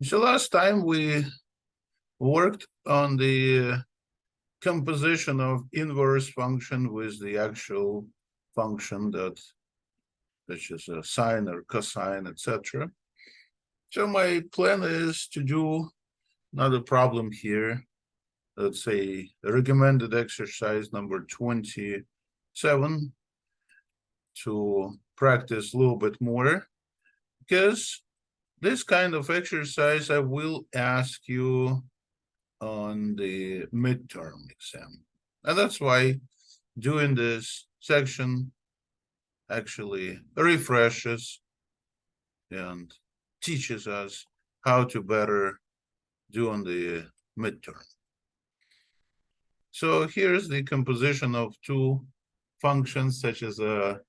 So last time we worked on the composition of inverse function with the actual function which is a sine or cosine, etc. So my plan is to do another problem here. Let's say recommended exercise number 27 to practice a little bit more, because this kind of exercise I will ask you on the midterm exam. And that's why doing this section actually refreshes and teaches us how to better do on the midterm. So here's the composition of two functions such as a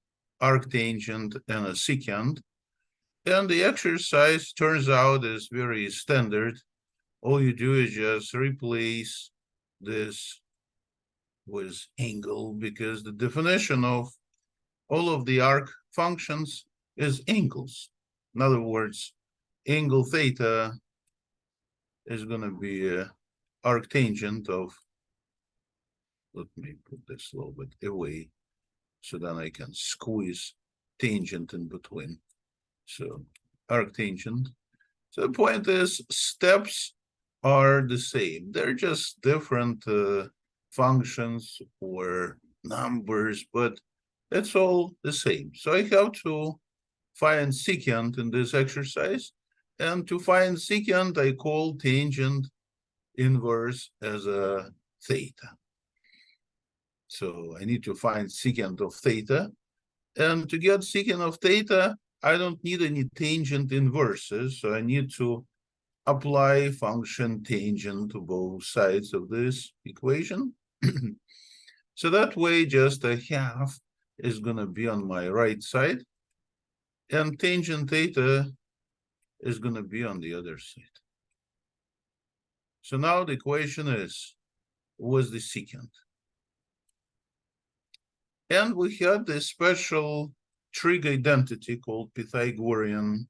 arctangent and a secant. And the exercise turns out is very standard. All you do is just replace this with angle, because the definition of all of the arc functions is angles. In other words, angle theta is going to be a arctangent of, let me put this a little bit away so then I can squeeze tangent in between. So arctangent. So the point is, steps are the same. They're just different functions or numbers, but it's all the same. So I have to find secant in this exercise. And to find secant, I call tangent inverse as a theta. So I need to find secant of theta. And to get secant of theta, I don't need any tangent inverses. So I need to apply function tangent to both sides of this equation. So that way, just a half is going to be on my right side, and tangent theta is going to be on the other side. So now the equation is, what's the secant? And we had this special trig identity called Pythagorean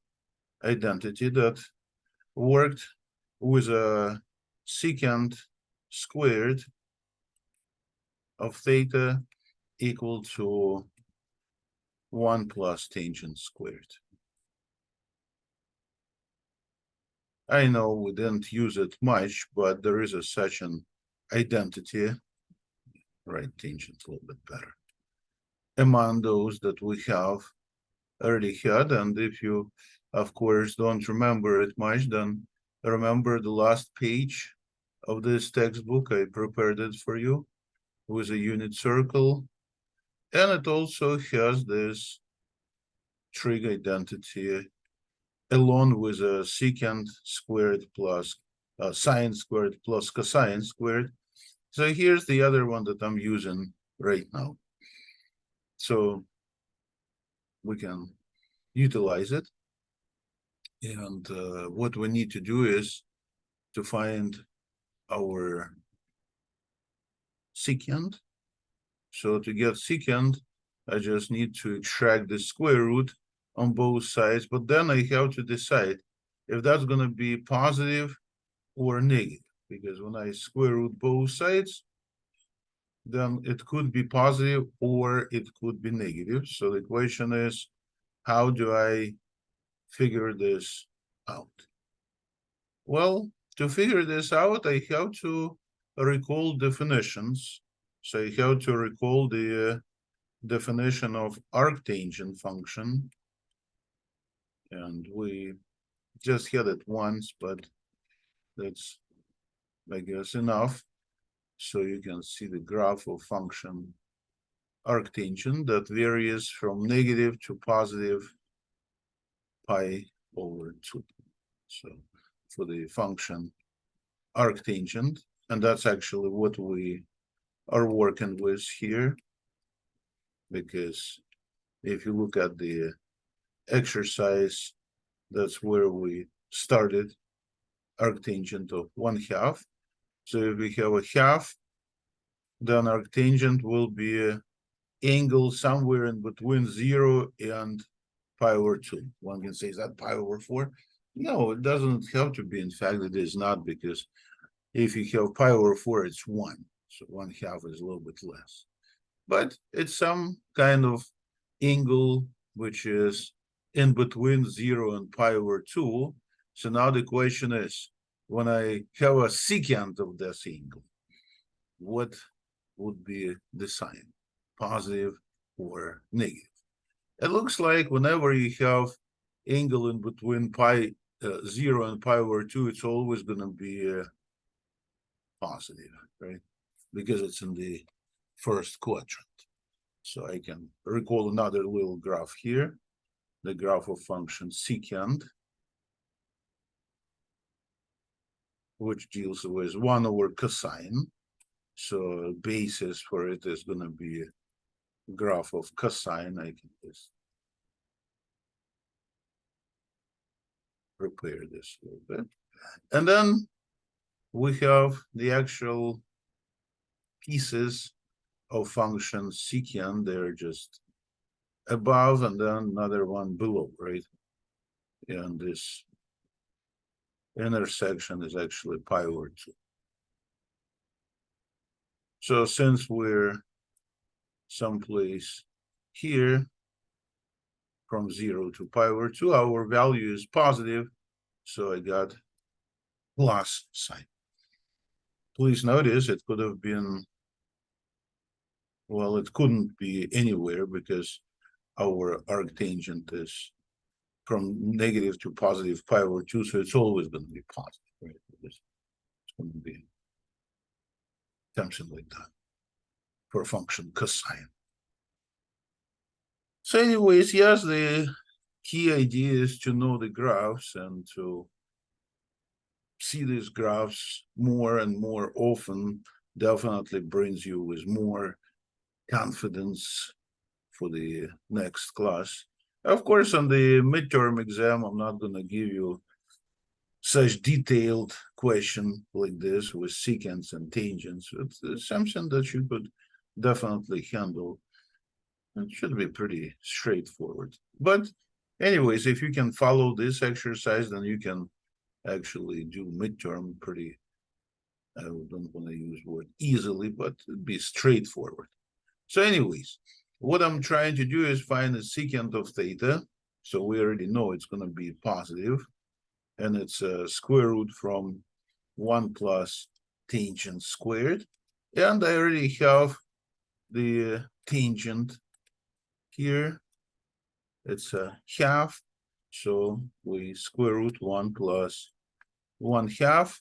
identity that worked with a secant squared of theta equal to 1 plus tangent squared. I know we didn't use it much, but there is such an identity, right? Tangent a little bit better, among those that we have already had. And if you, of course, don't remember it much, then remember the last page of this textbook. I prepared it for you with a unit circle. And it also has this trig identity along with a secant squared plus sine squared plus cosine squared. So here's the other one that I'm using right now. So we can utilize it. And what we need to do is to find our secant. So to get secant, I just need to extract the square root on both sides, but then I have to decide if that's going to be positive or negative, because when I square root both sides, then it could be positive or it could be negative. So the question is, how do I figure this out? Well, to figure this out, I have to recall definitions. So I have to recall the definition of arctangent function. And we just had it once, but that's, I guess, enough. So you can see the graph of function arctangent that varies from negative to positive pi over 2. So for the function arctangent, and that's actually what we are working with here, because if you look at the exercise, that's where we started, arctangent of 1/2. So if we have a half, then arctangent will be an angle somewhere in between 0 and pi over 2. One can say, is that pi over 4? No, it doesn't have to be. In fact, it is not, because if you have pi over 4, it's 1. So 1/2 is a little bit less. But it's some kind of angle which is in between 0 and pi over 2. So now the question is, when I have a secant of this angle, what would be the sign, positive or negative? It looks like whenever you have angle in between pi 0 and pi over 2, it's always going to be positive, right? Because it's in the first quadrant. So I can recall another little graph here, the graph of function secant, which deals with 1 over cosine. So basis for it is going to be a graph of cosine. I can just prepare this a little bit. And then we have the actual pieces of function secant. They're just above and then another one below, right? And this intersection is actually pi over 2. So since we're someplace here from 0 to pi over 2, our value is positive. So I got plus sign. Please notice it could have been, well, it couldn't be anywhere because our arctangent is from negative to positive pi over 2. So it's always going to be positive, right? It's going to be something like that for a function cosine. So anyways, yes, the key idea is to know the graphs and to see these graphs more and more often. Definitely brings you with more confidence for the next class. Of course, on the midterm exam, I'm not going to give you such detailed question like this with secants and tangents. It's something that you could definitely handle. It should be pretty straightforward. But anyways, if you can follow this exercise, then you can actually do midterm pretty, I don't want to use the word easily, but it'd be straightforward. So anyways, what I'm trying to do is find the secant of theta. So we already know it's going to be positive, and it's a square root from 1 plus tangent squared. And I already have the tangent here. It's a half. So we square root 1 plus 1/2.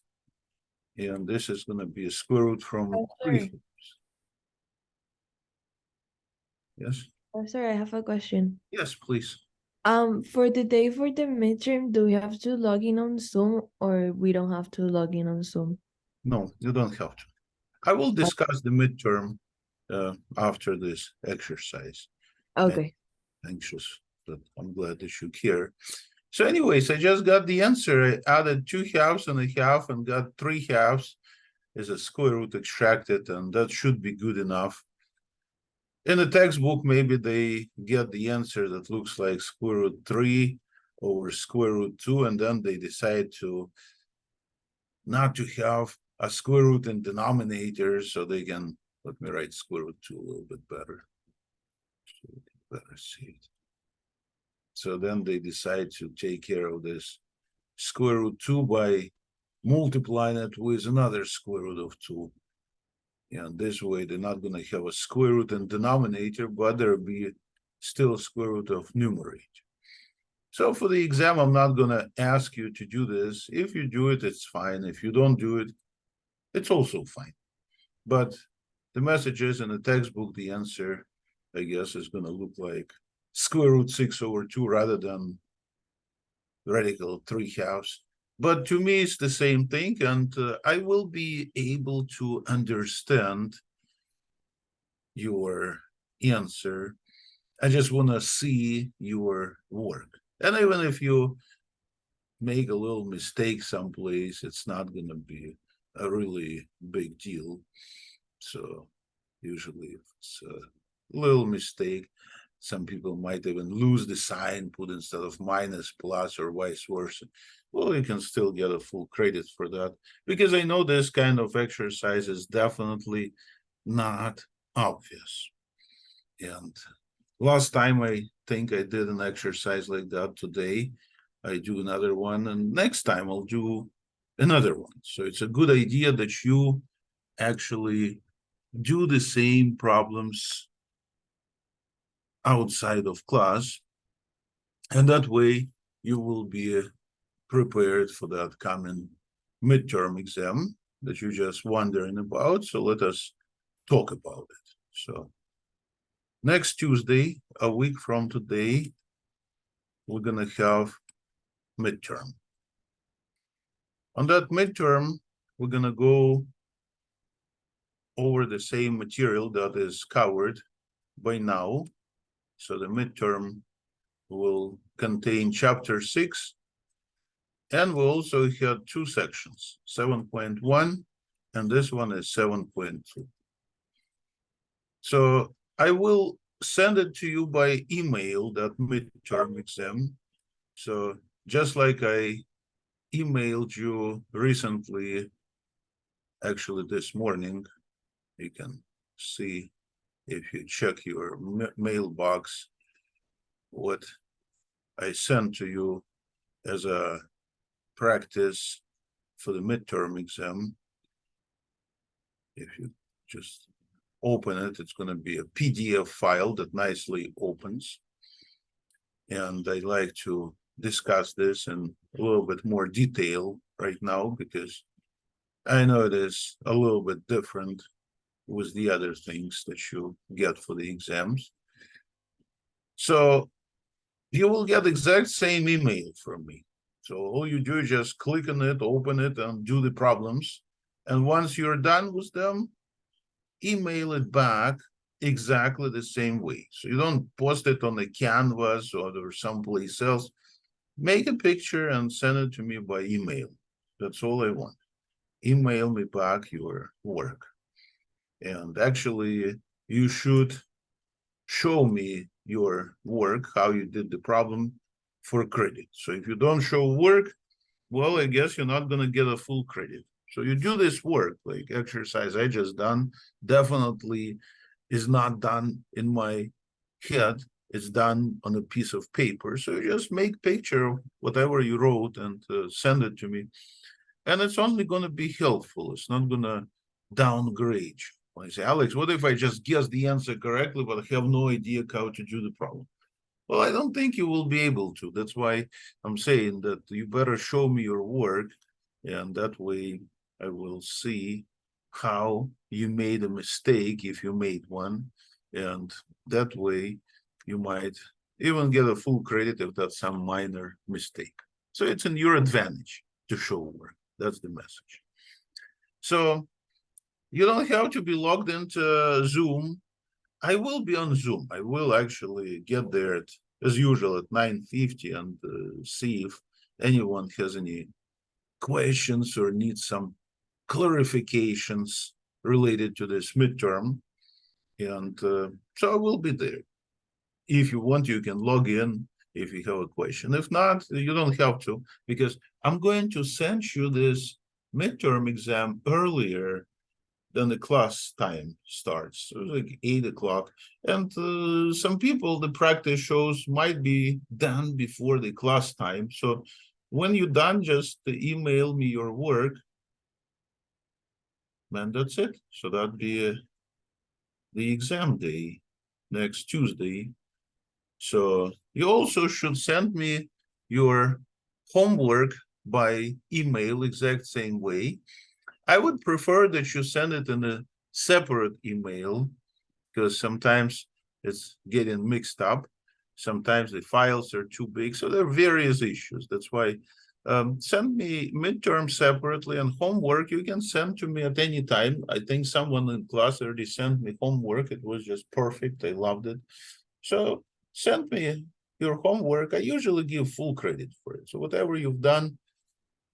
And this is going to be a square root from 3. Yes. Oh, sorry, I have a question. Yes, please. For the day for the midterm, do we have to log in on Zoom or we don't have to log in on Zoom? No, you don't have to. I will discuss the midterm after this exercise. Okay. Anxious, but I'm glad that you care. So anyways, I just got the answer. I added 2 halves and a half and got 3 halves as a square root extracted, and that should be good enough. In the textbook, maybe they get the answer that looks like square root 3 over square root 2, and then they decide to not to have a square root in denominator, so they can, let me write square root 2 a little bit better. So we can better see it. So then they decide to take care of this square root 2 by multiplying it with another square root of 2. And this way, they're not going to have a square root in denominator, but there'll be still a square root of numerator. So for the exam, I'm not going to ask you to do this. If you do it, it's fine. If you don't do it, it's also fine. But the message is in the textbook, the answer, I guess, is going to look like square root 6 over 2 rather than radical 3 halves. But to me, it's the same thing, and I will be able to understand your answer. I just want to see your work. And even if you make a little mistake someplace, it's not going to be a really big deal. So usually it's a little mistake. Some people might even lose the sign, put instead of minus plus or vice versa. Well, you can still get a full credit for that, because I know this kind of exercise is definitely not obvious. And last time I think I did an exercise like that. Today I do another one, and next time I'll do another one. So it's a good idea that you actually do the same problems outside of class, and that way you will be prepared for that coming midterm exam that you're just wondering about. So let us talk about it. So next Tuesday, a week from today, we're gonna have midterm. On that midterm, we're gonna go over the same material that is covered by now. So the midterm will contain chapter 6, and we also had two sections, 7.1, and this one is 7.2. So I will send it to you by email, that midterm exam. So just like I emailed you recently, actually this morning, you can see if you check your mailbox what I sent to you as a practice for the midterm exam. If you just open it, it's going to be a PDF file that nicely opens. And I'd like to discuss this in a little bit more detail right now, because I know it is a little bit different with the other things that you get for the exams. So you will get exact same email from me. So all you do is just click on it, open it, and do the problems. And once you're done with them, email it back exactly the same way. So you don't post it on the Canvas or someplace else. Make a picture and send it to me by email. That's all I want. Email me back your work. And actually, you should show me your work, how you did the problem, for credit. So if you don't show work, well, I guess you're not going to get a full credit. So you do this work, like exercise I just done, definitely is not done in my head. It's done on a piece of paper. So you just make picture of whatever you wrote and send it to me. And it's only going to be helpful. It's not going to downgrade you. When I say, Alex, what if I just guess the answer correctly, but I have no idea how to do the problem? Well, I don't think you will be able to. That's why I'm saying that you better show me your work, and that way I will see how you made a mistake, if you made one, and that way you might even get a full credit if that's some minor mistake. So it's in your advantage to show work. That's the message. So you don't have to be logged into Zoom. I will be on Zoom. I will actually get there as usual at 9:50 and see if anyone has any questions or needs some clarifications related to this midterm. And so I will be there. If you want, you can log in if you have a question. If not, you don't have to, because I'm going to send you this midterm exam earlier than the class time starts. So it's like 8 o'clock. And some people, the practice shows might be done before the class time. So when you're done, just email me your work. And that's it. So that'd be the exam day next Tuesday. So you also should send me your homework by email, exact same way. I would prefer that you send it in a separate email, because sometimes it's getting mixed up. Sometimes the files are too big. So there are various issues. That's why send me midterm separately, and homework you can send to me at any time. I think someone in class already sent me homework. It was just perfect. I loved it. So send me your homework. I usually give full credit for it. So whatever you've done,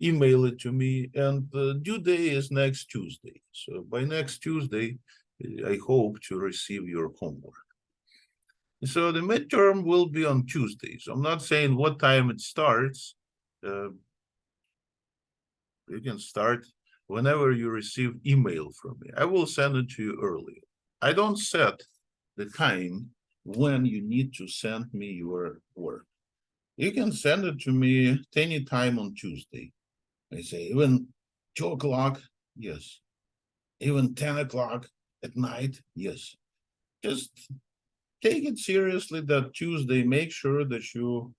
email it to me, and the due day is next Tuesday. So by next Tuesday, I hope to receive your homework. So the midterm will be on Tuesday. So I'm not saying what time it starts. You can start whenever you receive email from me. I will send it to you early. I don't set the time when you need to send me your work. You can send it to me any time on Tuesday. I say even 2 o'clock, yes. Even 10 o'clock at night, yes. Just take it seriously that Tuesday. Make sure that you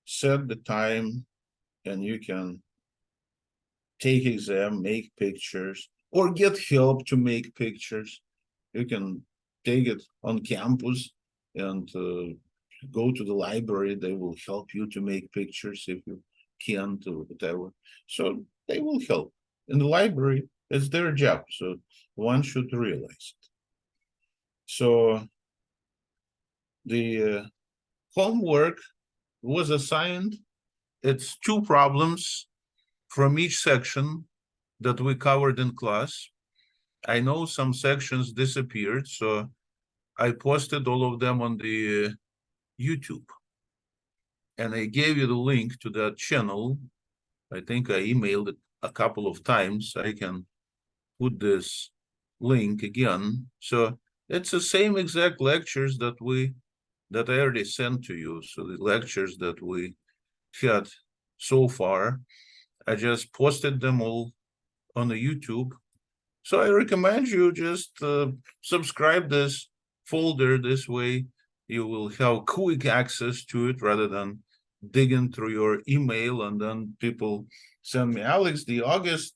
set the time and you can take exam, make pictures, or get help to make pictures. You can take it on campus and go to the library. They will help you to make pictures if you can't or whatever. So they will help. In the library, it's their job. So one should realize it. So the homework was assigned. It's 2 problems from each section that we covered in class. I know some sections disappeared, so I posted all of them on the YouTube. And I gave you the link to that channel. I think I emailed it a couple of times. I can put this link again. So it's the same exact lectures that I already sent to you. So the lectures that we had so far, I just posted them all on the YouTube. So I recommend you just subscribe this folder. This way you will have quick access to it rather than digging through your email and then people send me, Alex, the August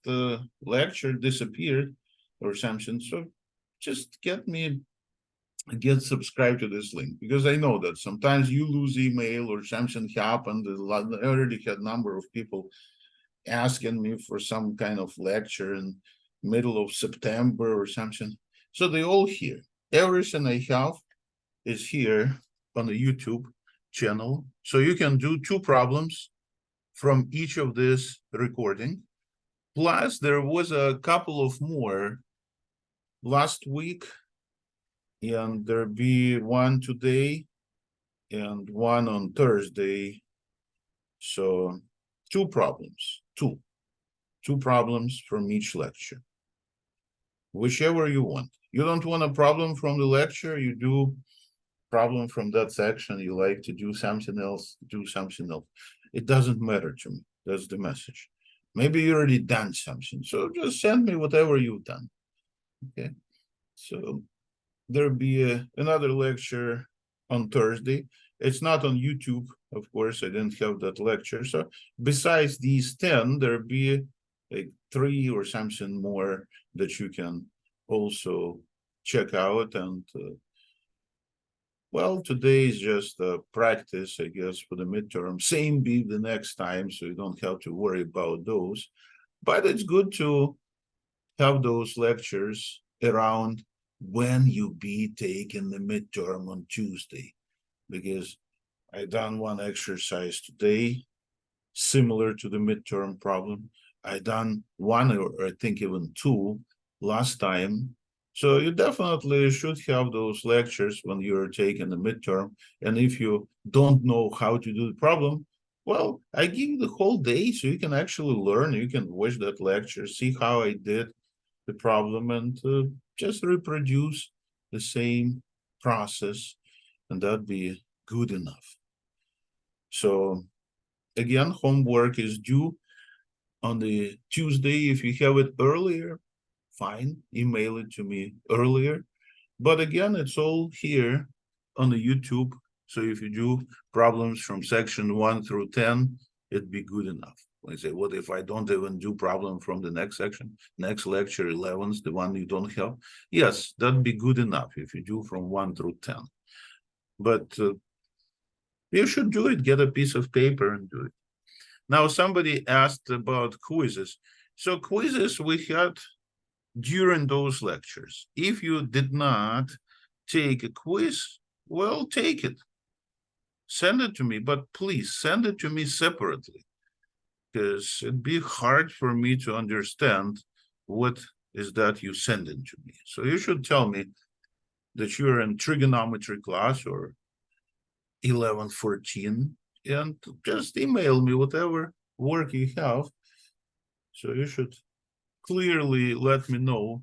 lecture disappeared or something. So just get subscribed to this link, because I know that sometimes you lose email or something happened. I already had a number of people asking me for some kind of lecture in middle of September or something. So they all here. Everything I have is here on the YouTube channel. So you can do 2 problems from each of this recording. Plus, there was a couple of more last week, and there'll be one today and one on Thursday. So 2 problems, two problems from each lecture, whichever you want. You don't want a problem from the lecture, you do problem from that section. You like to do something else, do something else. It doesn't matter to me. That's the message. Maybe you already done something, so just send me whatever you've done. Okay, so there'll be another lecture on Thursday. It's not on YouTube, of course. I didn't have that lecture. So besides these 10, there'll be like 3 or something more that you can also check out. And well, today is just a practice, I guess, for the midterm. Same be the next time, so you don't have to worry about those. But it's good to have those lectures around when you be taking the midterm on Tuesday, because I done one exercise today similar to the midterm problem. I done one, or I think even 2 last time. So you definitely should have those lectures when you're taking the midterm. And if you don't know how to do the problem, well, I give you the whole day so you can actually learn. You can watch that lecture, see how I did the problem, and just reproduce the same process, and that'd be good enough. So again, homework is due on the Tuesday. If you have it earlier, fine, email it to me earlier. But again, it's all here on the YouTube. So if you do problems from section 1 through 10, it'd be good enough. I say, what if I don't even do problem from the next section, next lecture, 11th, the one you don't have? Yes, that'd be good enough if you do from 1 through 10. But you should do it, get a piece of paper and do it. Now, somebody asked about quizzes. So quizzes we had during those lectures. If you did not take a quiz, well, take it. Send it to me, but please send it to me separately, because it'd be hard for me to understand what is that you send it to me. So you should tell me that you're in trigonometry class or 11:14, and just email me whatever work you have. So you should clearly let me know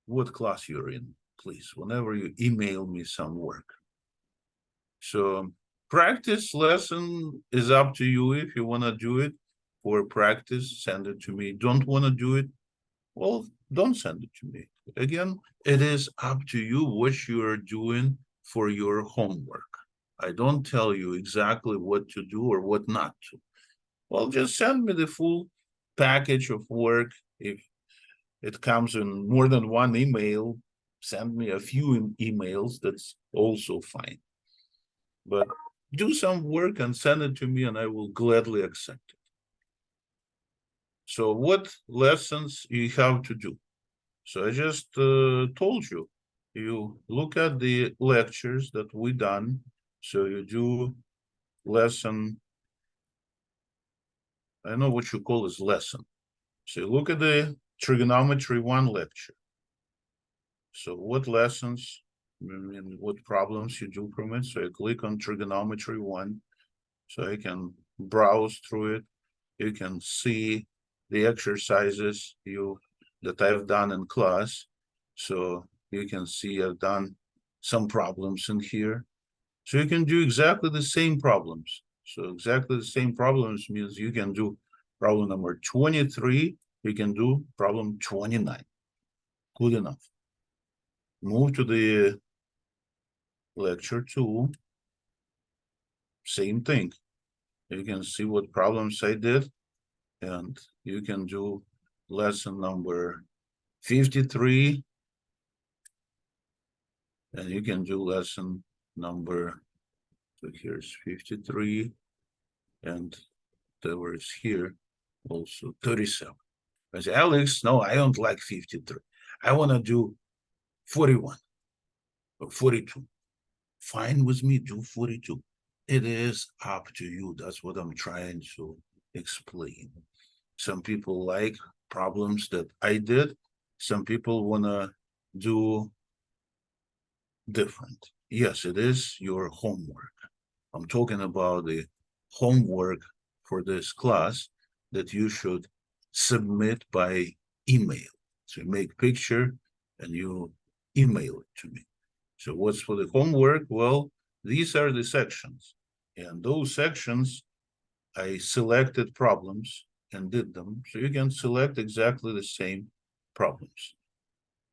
what class you're in, please, whenever you email me some work. So practice lesson is up to you. If you want to do it for practice, send it to me. Don't want to do it, well, don't send it to me. Again, it is up to you what you are doing for your homework. I don't tell you exactly what to do or what not to. Well, just send me the full package of work. If it comes in more than one email, send me a few emails. That's also fine. But do some work and send it to me, and I will gladly accept it. So what lessons you have to do? So I just told you, you look at the lectures that we done. So you do lesson, I know what you call this lesson. So you look at the trigonometry 1 lecture. So what lessons, I mean, what problems you do from it. So I click on trigonometry 1. So I can browse through it. You can see the exercises that I've done in class. So you can see I've done some problems in here. So you can do exactly the same problems. So exactly the same problems means you can do problem number 23, you can do problem 29. Good enough. Move to the lecture 2. Same thing. You can see what problems I did, and you can do lesson number 53, and you can do lesson number, so here's 53, and there was here also 37. I say, Alex, no, I don't like 53. I want to do 41 or 42. Fine with me, do 42. It is up to you. That's what I'm trying to explain. Some people like problems that I did. Some people want to do different. Yes, it is your homework. I'm talking about the homework for this class that you should submit by email. So you make picture and you email it to me. So what's for the homework? Well, these are the sections. And those sections, I selected problems and did them. So you can select exactly the same problems.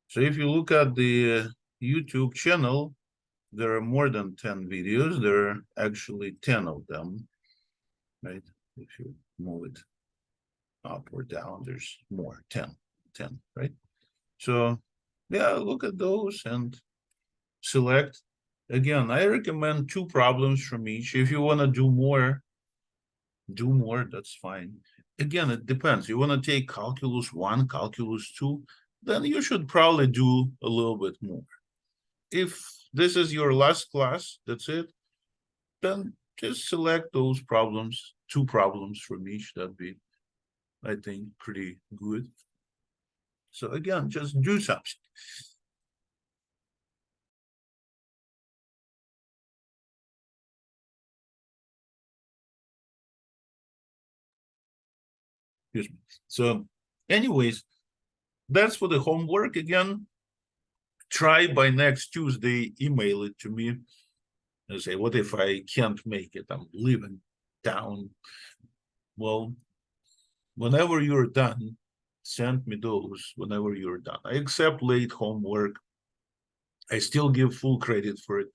So if you look at the YouTube channel, there are more than 10 videos. There are actually 10 of them, right? If you move it up or down, there's more, 10, right? So yeah, look at those and select. Again, I recommend 2 problems from each. If you want to do more, that's fine. Again, it depends. You want to take calculus 1, calculus 2, then you should probably do a little bit more. If this is your last class, that's it, then just select those problems, 2 problems from each. That'd be, I think, pretty good. So again, just do something. Excuse me. So anyways, that's for the homework. Again, try by next Tuesday, email it to me and say, what if I can't make it? I'm leaving town. Well, whenever you're done, send me those whenever you're done. I accept late homework. I still give full credit for it.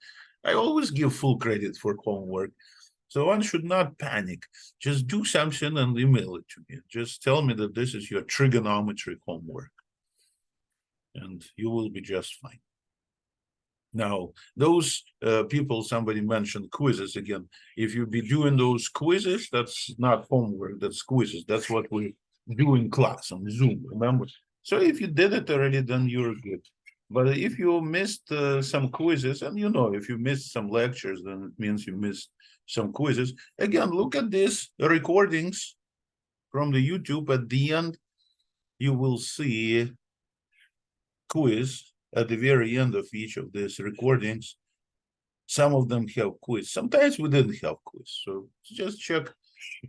I always give full credit for homework. So one should not panic. Just do something and email it to me. Just tell me that this is your trigonometry homework, and you will be just fine. Now, those people, somebody mentioned quizzes again. If you be doing those quizzes, that's not homework, that's quizzes. That's what we do in class on Zoom, remember? So if you did it already, then you're good. But if you missed some quizzes, and you know, if you missed some lectures, then it means you missed some quizzes. Again, look at these recordings from the YouTube. At the end, you will see quiz at the very end of each of these recordings. Some of them have quiz. Sometimes we didn't have quiz. So just check.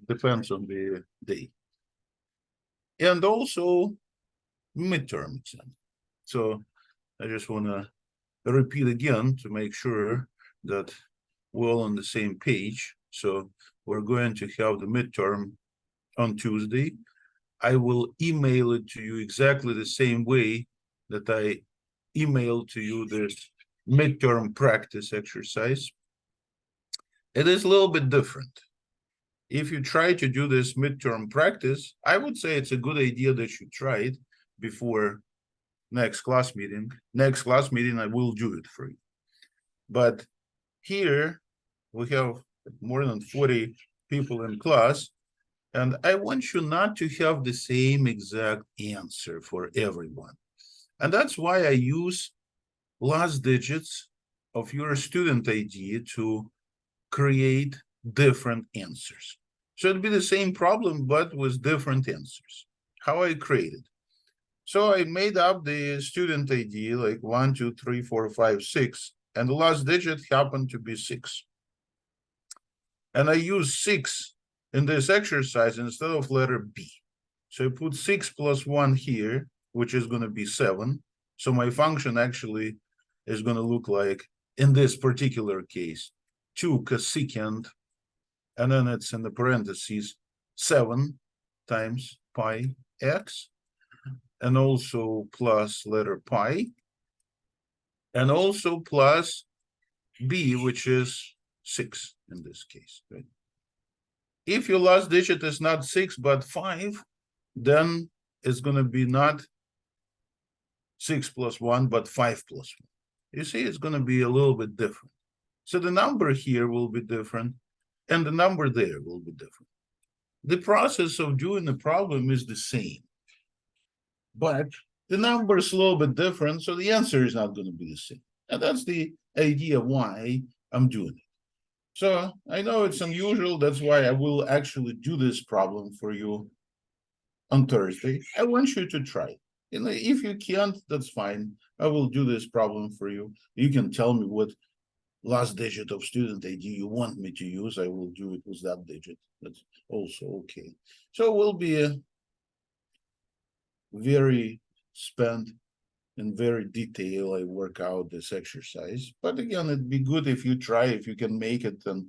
Depends on the day. And also midterm exam. So I just want to repeat again to make sure that we're all on the same page. So we're going to have the midterm on Tuesday. I will email it to you exactly the same way that I emailed to you this midterm practice exercise. It is a little bit different. If you try to do this midterm practice, I would say it's a good idea that you try it before next class meeting. Next class meeting, I will do it for you. But here we have more than 40 people in class, and I want you not to have the same exact answer for everyone. And that's why I use last digits of your student ID to create different answers. So it'd be the same problem, but with different answers. How I created. So I made up the student ID like 1, 2, 3, 4, 5, 6, and the last digit happened to be 6. And I use 6 in this exercise instead of letter B. So I put 6 plus 1 here, which is going to be 7. So my function actually is going to look like, in this particular case, 2 cosecant, and then it's in the parentheses 7 times pi x, and also plus letter pi, and also plus b, which is 6 in this case, right? If your last digit is not 6 but 5, then it's going to be not 6 plus 1 but 5 plus 1. You see, it's going to be a little bit different. So the number here will be different, and the number there will be different. The process of doing the problem is the same, but the number is a little bit different, so the answer is not going to be the same. And that's the idea why I'm doing it. So I know it's unusual, that's why I will actually do this problem for you on Thursday. I want you to try. And if you can't, that's fine. I will do this problem for you. You can tell me what last digit of student ID you want me to use. I will do it with that digit. That's also okay. So it will be a very spent in very detail. I work out this exercise. But again, it'd be good if you try, if you can make it, then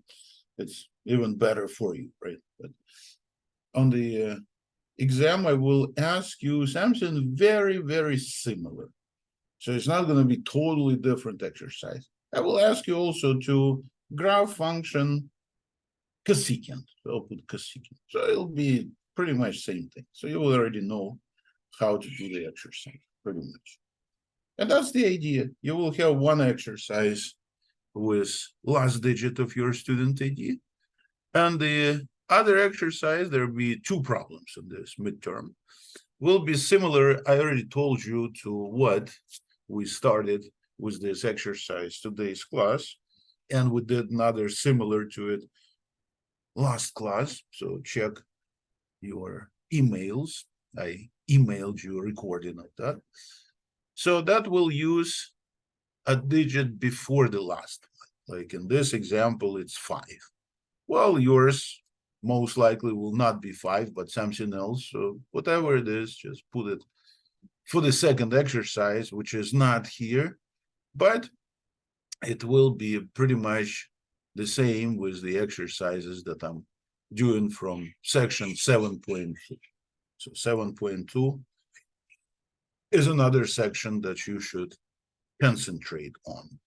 it's even better for you, right? But on the exam, I will ask you something very, very similar. So it's not going to be totally different exercise. I will ask you also to graph function cosecant. So I'll put cosecant. So it'll be pretty much same thing. So you will already know how to do the exercise, pretty much. And that's the idea. You will have one exercise with last digit of your student ID. And the other exercise, there'll be 2 problems in this midterm. Will be similar, I already told you, to what we started with this exercise today's class. And we did another similar to it last class. So check your emails. I emailed you a recording of that. So that will use a digit before the last one. Like in this example, it's 5. Well, yours most likely will not be 5, but something else. So whatever it is, just put it for the second exercise, which is not here, but it will be pretty much the same with the exercises that I'm doing from section 7.2. So 7.2 is another section that you should concentrate on.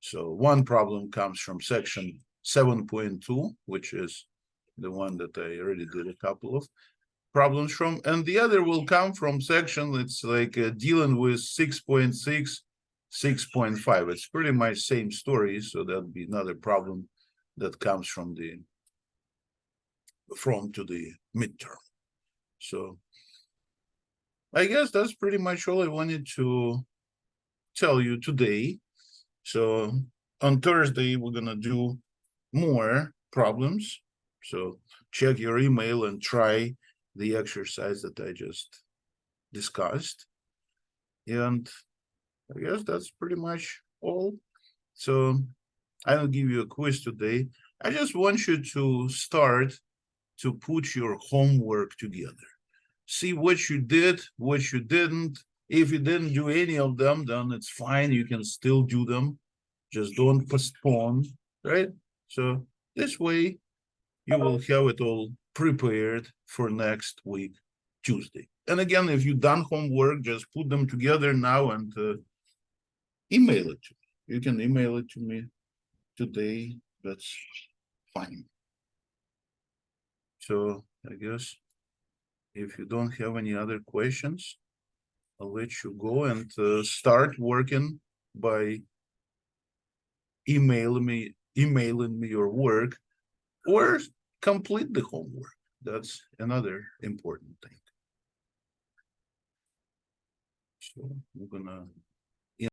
So one problem comes from section 7.2, which is the one that I already did a couple of problems from, and the other will come from section, it's like dealing with 6.6, 6.5. It's pretty much same story, so that'll be another problem that comes from the to the midterm. So I guess that's pretty much all I wanted to tell you today. So on Thursday, we're gonna do more problems. So check your email and try the exercise that I just discussed. And I guess that's pretty much all. So I don't give you a quiz today. I just want you to start to put your homework together. See what you did, what you didn't. If you didn't do any of them, then it's fine. You can still do them. Just don't postpone, right? So this way you will have it all prepared for next week, Tuesday. And again, if you done homework, just put them together now and email it to me. You can email it to me today. That's fine. So I guess if you don't have any other questions, I'll let you go and start working by emailing me your work or complete the homework. That's another important thing. So I'm gonna